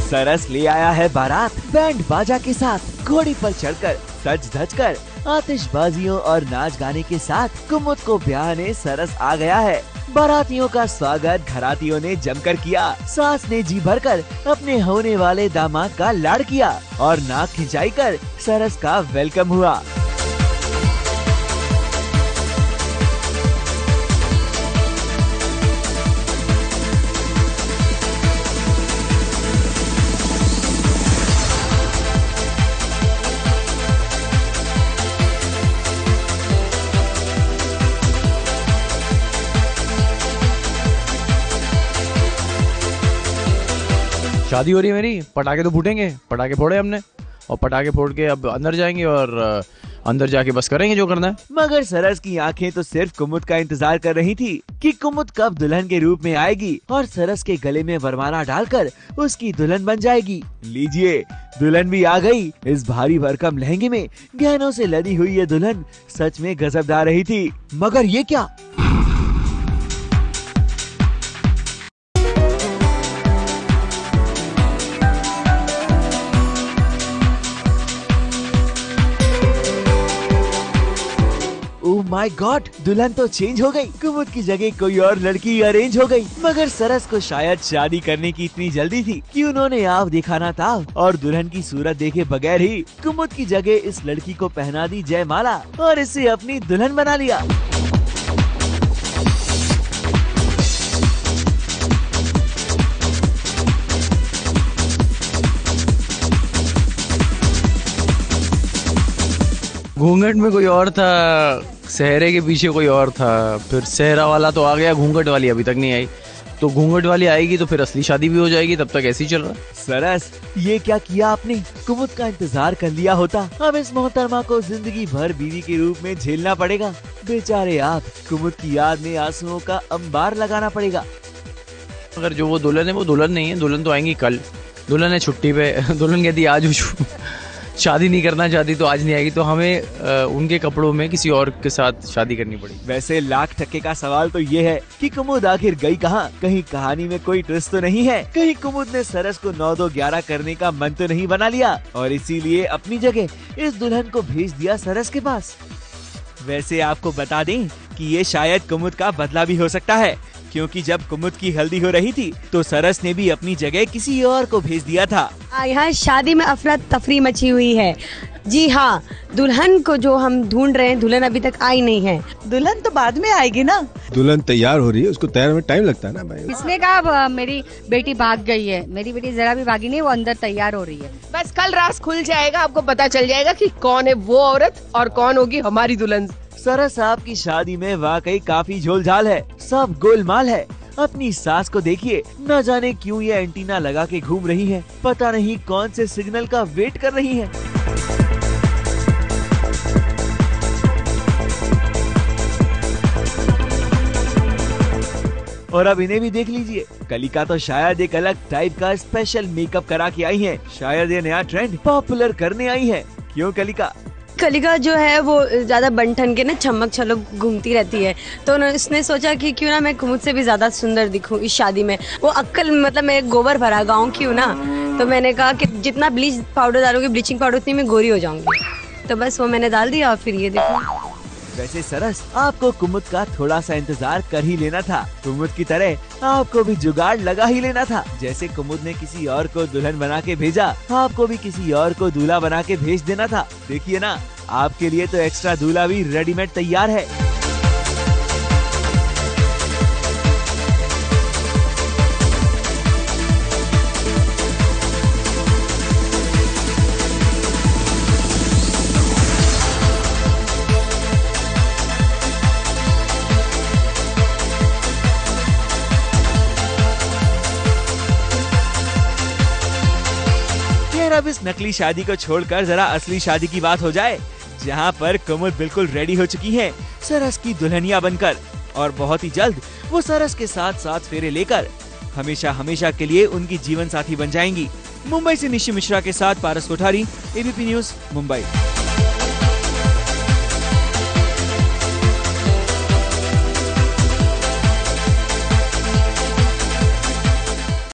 सरस ले आया है बारात बैंड बाजा के साथ, घोड़ी पर चढ़कर सज धज कर आतिशबाजियों और नाच गाने के साथ कुमुद को ब्याहने सरस आ गया है। बारातियों का स्वागत घरातियों ने जमकर किया। सास ने जी भरकर अपने होने वाले दामाद का लाड़ किया और नाक खिंचाई कर सरस का वेलकम हुआ। शादी हो रही है मेरी, पटाखे तो फूटेंगे, पटाखे फोड़े हमने और पटाखे फोड़ के अब अंदर जाएंगे और अंदर जाके बस करेंगे जो करना है। मगर सरस की आंखें तो सिर्फ कुमुद का इंतजार कर रही थी कि कुमुद कब दुल्हन के रूप में आएगी और सरस के गले में वरमाला डालकर उसकी दुल्हन बन जाएगी। लीजिए, दुल्हन भी आ गई। इस भारी भरकम लहंगे में गहनों से लदी हुई ये दुल्हन सच में गजबदार रही थी। मगर ये क्या? ओह माय गॉड, दुल्हन तो चेंज हो गई। कुमुद की जगह कोई और लड़की अरेंज हो गई। मगर सरस को शायद शादी करने की इतनी जल्दी थी कि उन्होंने आव दिखाना था और दुल्हन की सूरत देखे बगैर ही कुमुद की जगह इस लड़की को पहना दी जयमाला और इसे अपनी दुल्हन बना लिया। घूंघट में कोई और था, सेहरे के पीछे कोई और था, फिर सेहरा वाला तो आ गया, घूंघट वाली अभी तक नहीं आई। तो घूंघट वाली आएगी तो फिर असली शादी भी हो जाएगी, तब तक ऐसे ही चल रहा है। सरस, ये क्या किया आपने? कुमुद का इंतजार कर लिया होता। अब इस मोहतरमा को जिंदगी भर बीवी के रूप में झेलना पड़ेगा। बेचारे आप, कुमुद की याद में आंसुओं का अंबार लगाना पड़ेगा। अगर जो वो दुल्हन है वो दुल्हन नहीं है, दुल्हन तो आएंगी कल। दुल्हन है छुट्टी पे, दुल्हन कहती आज शादी नहीं करना चाहती तो आज नहीं आएगी, तो हमें उनके कपड़ों में किसी और के साथ शादी करनी पड़ेगी। वैसे लाख टक्के का सवाल तो ये है कि कुमुद आखिर गई कहाँ? कहीं कहानी में कोई ट्विस्ट तो नहीं है? कहीं कुमुद ने सरस को 9-2-11 करने का मन तो नहीं बना लिया और इसीलिए अपनी जगह इस दुल्हन को भेज दिया सरस के पास? वैसे आपको बता दें कि ये शायद कुमुद का बदला भी हो सकता है, क्योंकि जब कुमुद की हल्दी हो रही थी तो सरस ने भी अपनी जगह किसी और को भेज दिया था। यहाँ शादी में अफरा तफरी मची हुई है। जी हाँ, दुल्हन को जो हम ढूंढ रहे हैं, दुल्हन अभी तक आई नहीं है। दुल्हन तो बाद में आएगी ना। दुल्हन तैयार हो रही है, उसको तैयार में टाइम लगता है ना भाई। इसने कहा मेरी बेटी भाग गई है। मेरी बेटी जरा भी भागी नहीं, वो अंदर तैयार हो रही है। बस कल रात खुल जाएगा, आपको पता चल जाएगा कि कौन है वो औरत और कौन होगी हमारी दुल्हन। सरस साहब की शादी में वाकई काफी झोलझाल है, सब गोलमाल है। अपनी सास को देखिए, न जाने क्यों ये एंटीना लगा के घूम रही है, पता नहीं कौन से सिग्नल का वेट कर रही है। और अब इन्हें भी देख लीजिए, कलिका तो शायद एक अलग टाइप का स्पेशल मेकअप करा के आई है। शायद ये नया ट्रेंड पॉपुलर करने आई है। क्यों कलिका? कलिका जो है वो ज्यादा बन-ठन के ना चमक छलक घूमती रहती है, तो उसने सोचा कि क्यों ना मैं कुमुद से भी ज्यादा सुंदर दिखूं इस शादी में। वो अक्कल मतलब मेरे गोबर भरा गाँव क्यों ना, तो मैंने कहा कि जितना ब्लीच पाउडर डालूंगी, ब्लीचिंग पाउडर, उतनी मैं गोरी हो जाऊंगी। तो बस वो मैंने डाल दिया और फिर ये देखो। वैसे सरस, आपको कुमुद का थोड़ा सा इंतजार कर ही लेना था। कुमुद की तरह आपको भी जुगाड़ लगा ही लेना था। जैसे कुमुद ने किसी और को दुल्हन बना के भेजा, आपको भी किसी और को दूल्हा बना के भेज देना था। देखिए ना, आपके लिए तो एक्स्ट्रा दूल्हा भी रेडीमेड तैयार है। अब इस नकली शादी को छोड़कर जरा असली शादी की बात हो जाए, जहां पर कुमुद बिल्कुल रेडी हो चुकी है सरस की दुल्हनिया बनकर, और बहुत ही जल्द वो सरस के साथ 7 फेरे लेकर हमेशा हमेशा के लिए उनकी जीवन साथी बन जाएंगी। मुंबई से निशी मिश्रा के साथ पारस कोठारी, एबीपी न्यूज मुंबई।